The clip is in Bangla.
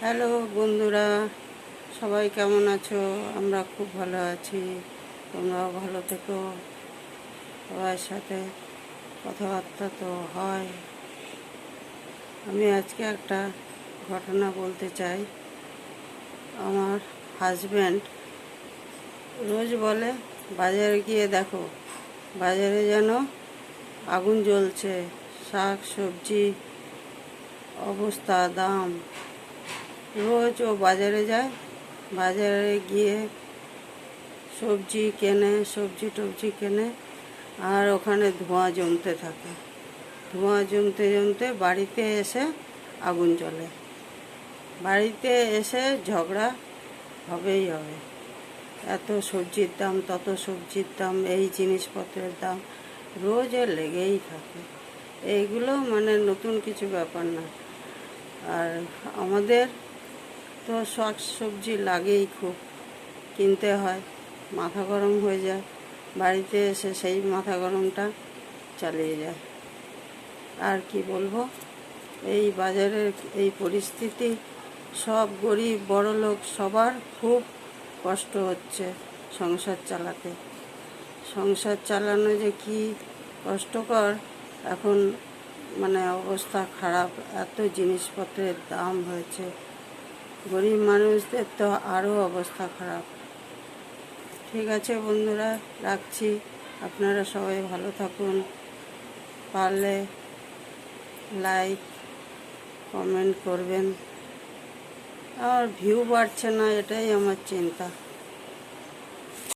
হ্যালো বন্ধুরা, সবাই কেমন আছো? আমরা খুব ভালো আছি, তোমরাও ভালো থেকো। সবার সাথে কথাবার্তা তো হয়। আমি আজকে একটা ঘটনা বলতে চাই। আমার হাজব্যান্ড রোজ বলে, বাজারে গিয়ে দেখো, বাজারে যেন আগুন জ্বলছে, শাক সবজি অবস্থা দাম। রোজ ও বাজারে যায়, বাজারে গিয়ে সবজি কেনে, সবজি টবজি কেনে, আর ওখানে ধোঁয়া জমতে থাকে। ধোঁয়া জমতে জমতে বাড়িতে এসে আগুন জ্বলে। বাড়িতে এসে ঝগড়া হবেই হবে। এত সবজির দাম, তত সবজির দাম, এই জিনিসপত্রের দাম রোজ লেগেই থাকে। এইগুলো মানে নতুন কিছু ব্যাপার না। আর আমাদের তো শাক সবজি লাগেই, খুব কিনতে হয়, মাথা গরম হয়ে যায়। বাড়িতে এসে সেই মাথা গরমটা চালিয়ে যায়। আর কি বলবো, এই বাজারের এই পরিস্থিতি, সব গরিব বড়লোক সবার খুব কষ্ট হচ্ছে সংসার চালাতে। সংসার চালানো যে কি কষ্টকর, এখন মানে অবস্থা খারাপ। এত জিনিসপত্রের দাম হয়েছে, গরিব মানুষদের তো আরও অবস্থা খারাপ। ঠিক আছে বন্ধুরা, রাখছি। আপনারা সবাই ভালো থাকুন। পারলে লাইক কমেন্ট করবেন। আমার ভিউ বাড়ছে না, এটাই আমার চিন্তা।